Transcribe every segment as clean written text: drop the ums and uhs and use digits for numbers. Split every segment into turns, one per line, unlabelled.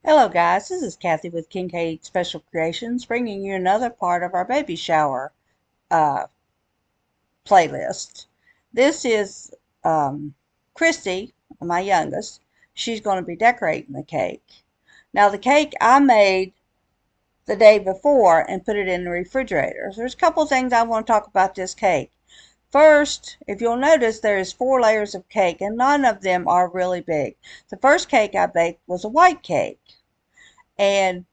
Hello guys, this is Kathy with Kincaid Special Creations, bringing you another part of our baby shower uh, playlist. This is Christie, my youngest. She's going to be decorating the cake. Now the cake I made the day before and put it in the refrigerator. There's a couple things I want to talk about this cake. First, if you'll notice, there is 4 layers of cake and none of them are really big. The first cake I baked was a white cake, and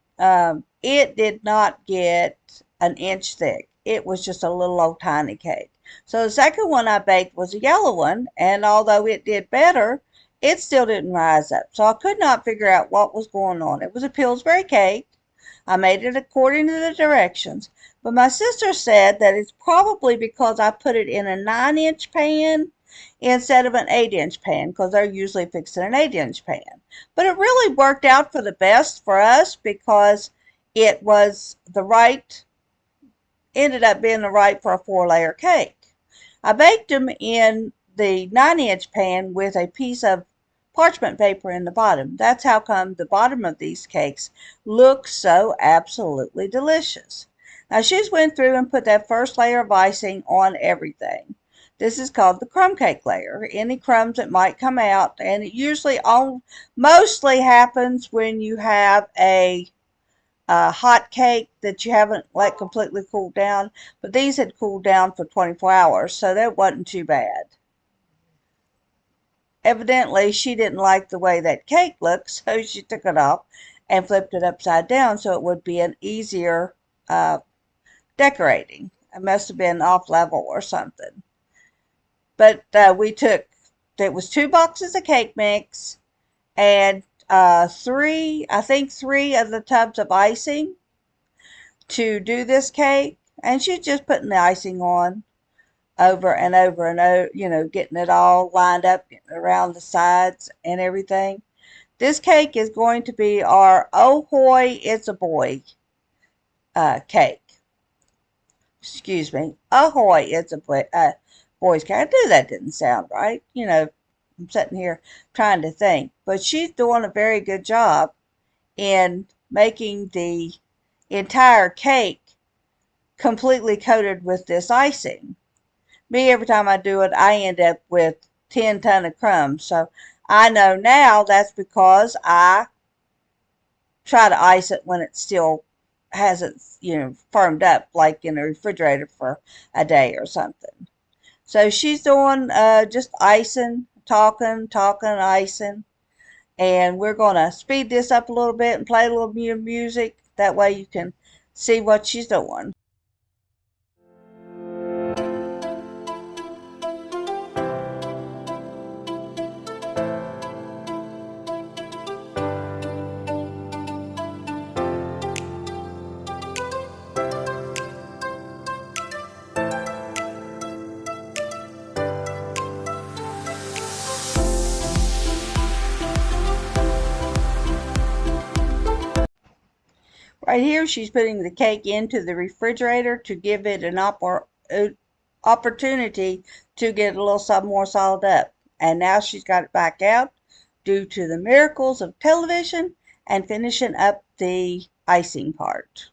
it did not get an inch thick. It was just a little old tiny cake. So the second one I baked was a yellow one, and although it did better, it still didn't rise up. So I could not figure out what was going on. It was a Pillsbury cake. I made it according to the directions, but my sister said that it's probably because I put it in a 9-inch pan instead of an 8-inch pan, because they're usually fixing an 8-inch pan. But it really worked out for the best for us because it was the right, ended up being the right for a 4-layer cake. I baked them in the 9-inch pan with a piece of parchment paper in the bottom. That's how come the bottom of these cakes look so absolutely delicious. Now she's went through and put that first layer of icing on everything. This is called the crumb cake layer. Any crumbs that might come out, and it usually mostly happens when you have a hot cake that you haven't let completely cool down, but these had cooled down for 24 hours, so that wasn't too bad. Evidently, she didn't like the way that cake looked, so she took it off and flipped it upside down so it would be an easier decorating. It must have been off level or something. But it was 2 boxes of cake mix and three of the tubs of icing to do this cake. And she's just putting the icing on over and over and over, getting it all lined up, getting around the sides and everything. This cake is going to be our Ahoy, It's a Boy cake. Excuse me. Ahoy, It's a Boy's cake. I knew that didn't sound right. I'm sitting here trying to think. But she's doing a very good job in making the entire cake completely coated with this icing. Me, every time I do it, I end up with 10 tons of crumbs. So I know now that's because I try to ice it when it still hasn't, firmed up, like in the refrigerator for a day or something. So she's doing just icing, talking, icing. And we're going to speed this up a little bit and play a little music. That way you can see what she's doing. Right here, she's putting the cake into the refrigerator to give it an opportunity to get a little something more solid up. And now she's got it back out due to the miracles of television and finishing up the icing part.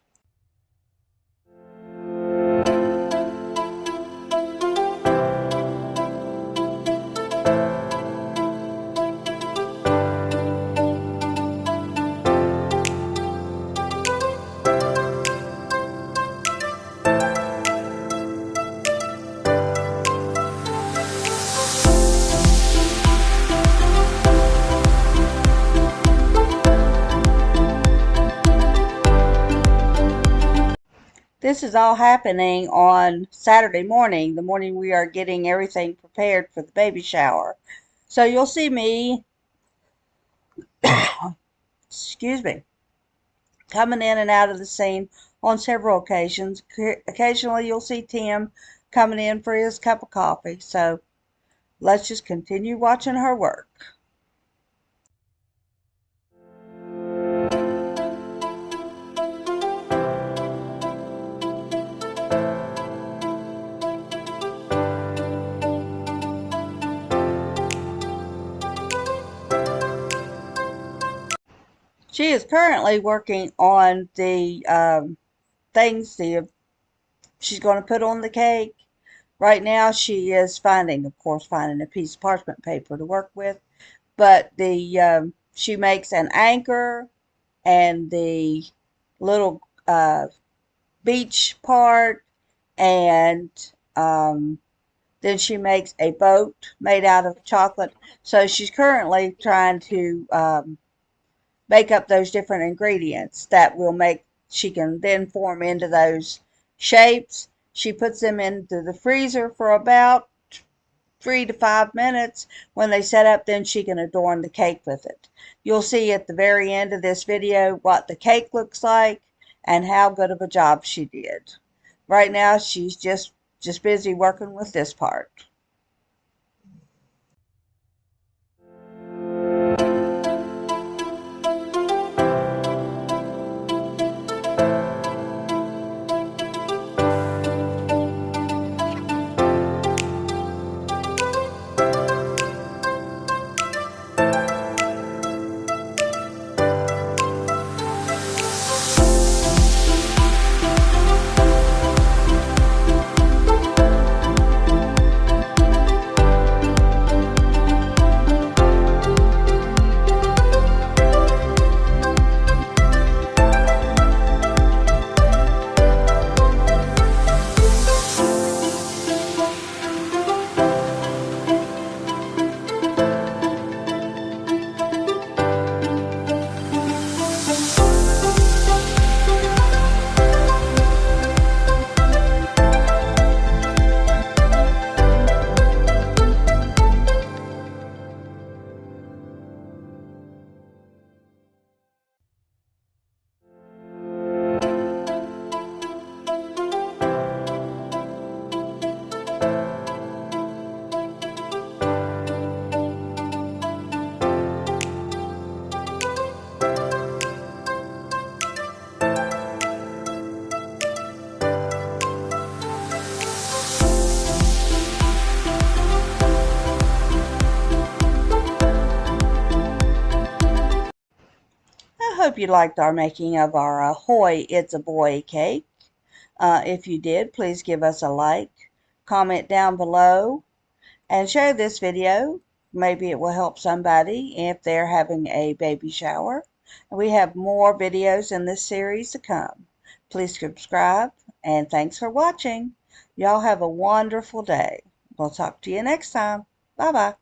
This is all happening on Saturday morning, the morning we are getting everything prepared for the baby shower. So you'll see me, excuse me, coming in and out of the scene on several occasions. Occasionally you'll see Tim coming in for his cup of coffee. So let's just continue watching her work. She is currently working on the things she's going to put on the cake. Right now she is finding, of course, finding a piece of parchment paper to work with. But she makes an anchor and the little beach part, and then she makes a boat made out of chocolate. So she's currently trying to make up those different ingredients that will make, she can then form into those shapes. She puts them into the freezer for about 3 to 5 minutes. When they set up, then she can adorn the cake with it. You'll see at the very end of this video what the cake looks like and how good of a job she did. Right now she's just busy working with this part. I hope you liked our making of our Ahoy It's a Boy cake. If you did, please give us a like, comment down below, and share this video. Maybe it will help somebody if they're having a baby shower. We have more videos in this series to come. Please subscribe, and thanks for watching. Y'all have a wonderful day. We'll talk to you next time. Bye-bye.